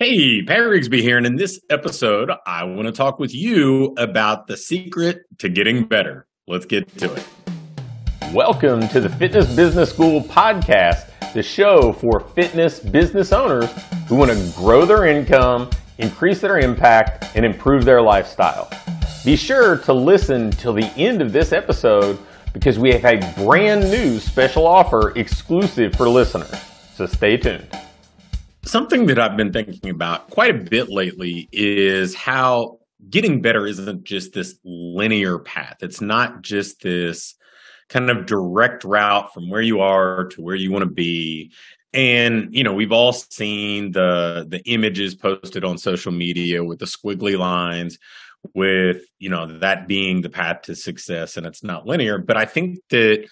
Hey, Pat Rigsby here, and in this episode, I want to talk with you about the secret to getting better. Let's get to it. Welcome to the Fitness Business School podcast, the show for fitness business owners who want to grow their income, increase their impact, and improve their lifestyle. Be sure to listen till the end of this episode because we have a brand new special offer exclusive for listeners. So stay tuned. Something that I've been thinking about quite a bit lately is how getting better isn't just this linear path. It's not just this kind of direct route from where you are to where you want to be. And, we've all seen the images posted on social media with the squiggly lines with, that being the path to success, and it's not linear. But I think that,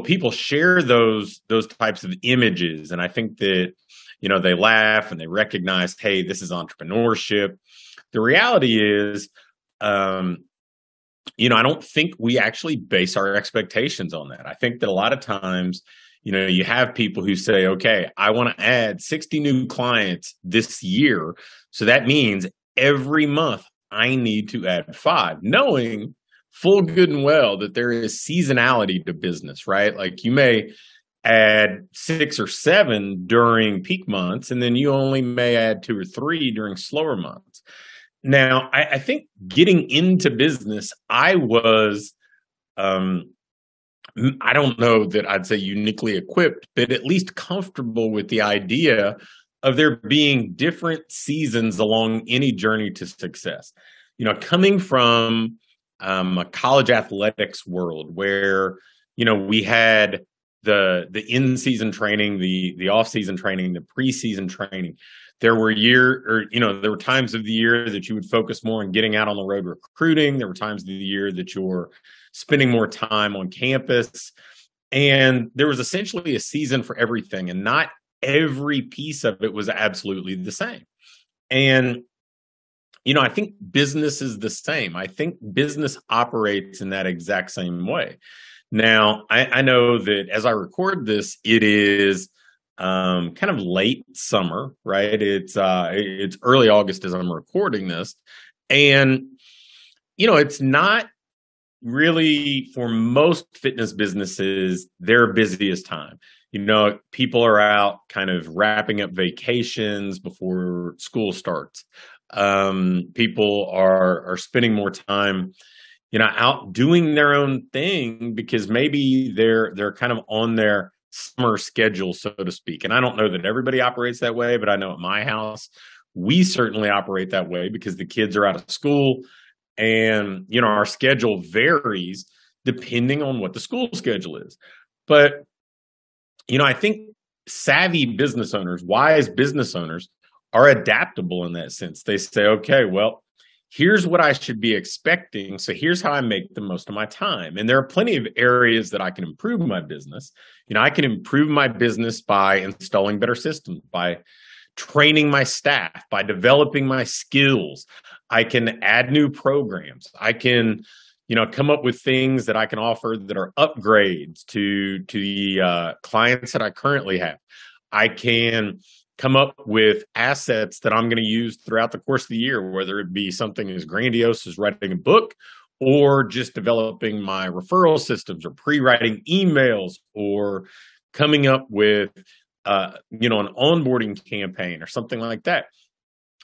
people share those types of images, and I think that they laugh and they recognize, hey, this is entrepreneurship. The reality is, I don't think we actually base our expectations on that. I think that a lot of times, you have people who say, okay, I want to add 60 new clients this year. So that means every month I need to add 5, knowing full good and well that there is seasonality to business, right? Like you may add 6 or 7 during peak months, and then you only may add 2 or 3 during slower months. Now, I think getting into business, I was, I don't know that I'd say uniquely equipped, but at least comfortable with the idea of there being different seasons along any journey to success. Coming from a college athletics world where, we had the in-season training, the off-season training, the preseason training. There were there were times of the year that you would focus more on getting out on the road recruiting. There were times of the year that you're spending more time on campus. And there was essentially a season for everything. And not every piece of it was absolutely the same. And, I think business is the same. I think business operates in that exact same way. Now, I know that as I record this, it is kind of late summer, right? It's early August as I'm recording this. And, it's not really, for most fitness businesses, their busiest time. People are out kind of wrapping up vacations before school starts. People are spending more time out doing their own thing because maybe they're kind of on their summer schedule, so to speak. And I don't know that everybody operates that way, but I know at my house, we certainly operate that way because the kids are out of school and, our schedule varies depending on what the school schedule is. But, I think savvy business owners, wise business owners are adaptable in that sense. They say, okay, well, here's what I should be expecting. So here's how I make the most of my time. And there are plenty of areas that I can improve my business. I can improve my business by installing better systems, by training my staff, by developing my skills. I can add new programs. I can, come up with things that I can offer that are upgrades to the clients that I currently have. I can come up with assets that I'm going to use throughout the course of the year, whether it be something as grandiose as writing a book or just developing my referral systems or pre-writing emails or coming up with, an onboarding campaign or something like that.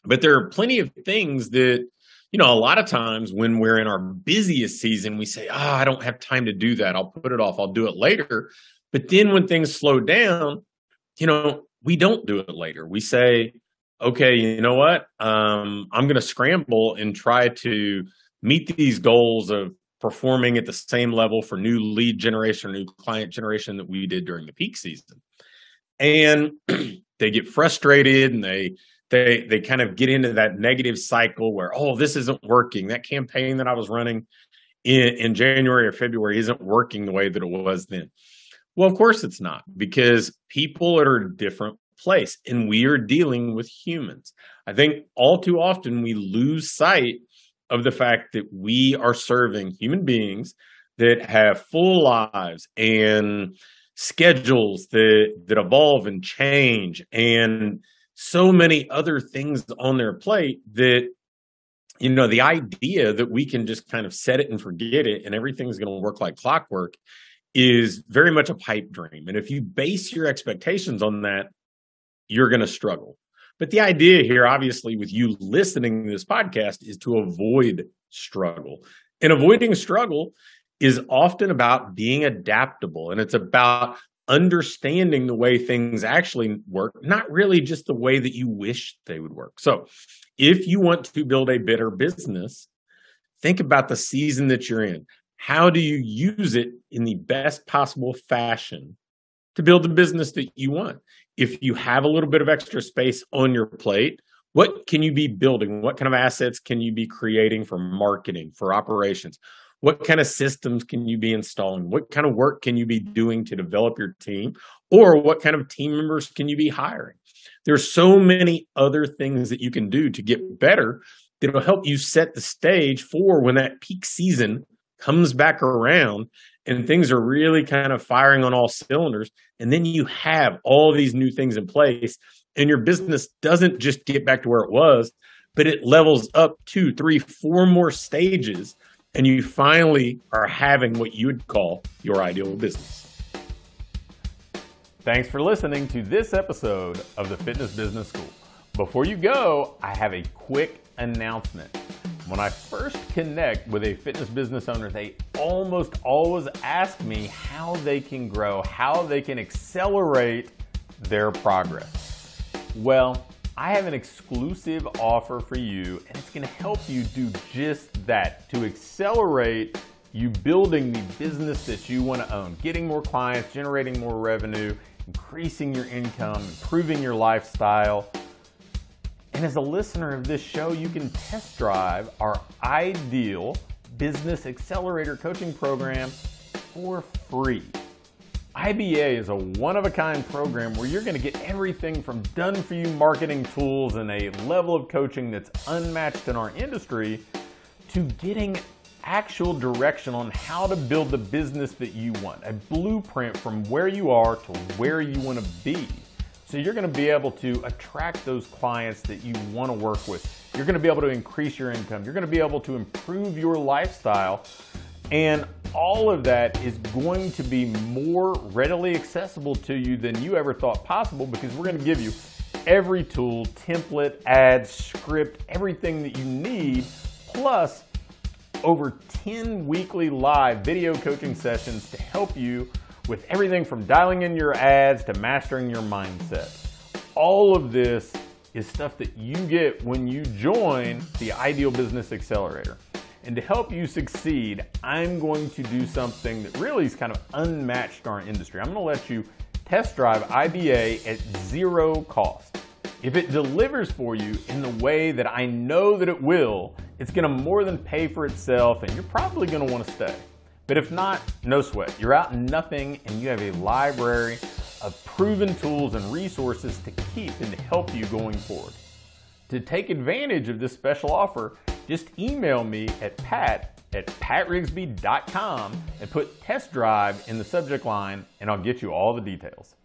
But there are plenty of things that, a lot of times when we're in our busiest season, we say, I don't have time to do that. I'll put it off. I'll do it later. But then when things slow down, we don't do it later. We say, okay, you know what? I'm going to scramble and try to meet these goals of performing at the same level for new lead generation, new client generation that we did during the peak season. And they get frustrated and they kind of get into that negative cycle where, this isn't working. That campaign that I was running in January or February isn't working the way that it was then. Well, of course it's not, because people are at a different place and we are dealing with humans. I think all too often we lose sight of the fact that we are serving human beings that have full lives and schedules that evolve and change and so many other things on their plate that, the idea that we can just kind of set it and forget it and everything's going to work like clockwork is very much a pipe dream. And if you base your expectations on that, you're going to struggle. But the idea here, obviously, with you listening to this podcast is to avoid struggle. And avoiding struggle is often about being adaptable. And it's about understanding the way things actually work, not really just the way that you wish they would work. So if you want to build a better business, think about the season that you're in. How do you use it in the best possible fashion to build the business that you want? If you have a little bit of extra space on your plate, what can you be building? What kind of assets can you be creating for marketing, for operations? What kind of systems can you be installing? What kind of work can you be doing to develop your team? Or what kind of team members can you be hiring? There's so many other things that you can do to get better that will help you set the stage for when that peak season comes back around and things are really kind of firing on all cylinders. And then you have all these new things in place and your business doesn't just get back to where it was, but it levels up 2, 3, 4 more stages. And you finally are having what you would call your ideal business. Thanks for listening to this episode of the Fitness Business School. Before you go, I have a quick announcement. When I first connect with a fitness business owner, they almost always ask me how they can grow, how they can accelerate their progress. Well, I have an exclusive offer for you, and it's going to help you do just that, to accelerate you building the business that you want to own, getting more clients, generating more revenue, increasing your income, improving your lifestyle. And as a listener of this show, you can test drive our ideal business accelerator coaching program for free. IBA is a one-of-a-kind program where you're going to get everything from done-for-you marketing tools and a level of coaching that's unmatched in our industry to getting actual direction on how to build the business that you want, a blueprint from where you are to where you want to be. So you're going to be able to attract those clients that you want to work with. You're going to be able to increase your income. You're going to be able to improve your lifestyle. And all of that is going to be more readily accessible to you than you ever thought possible, because we're going to give you every tool, template, ads, script, everything that you need, plus over 10 weekly live video coaching sessions to help you with everything from dialing in your ads to mastering your mindset. All of this is stuff that you get when you join the Ideal Business Accelerator. And to help you succeed, I'm going to do something that really is kind of unmatched in our industry. I'm going to let you test drive IBA at zero cost. If it delivers for you in the way that I know that it will, it's going to more than pay for itself, and you're probably going to want to stay. But if not, no sweat. You're out nothing, and you have a library of proven tools and resources to keep and to help you going forward. To take advantage of this special offer, just email me at pat@patrigsby.com and put test drive in the subject line, and I'll get you all the details.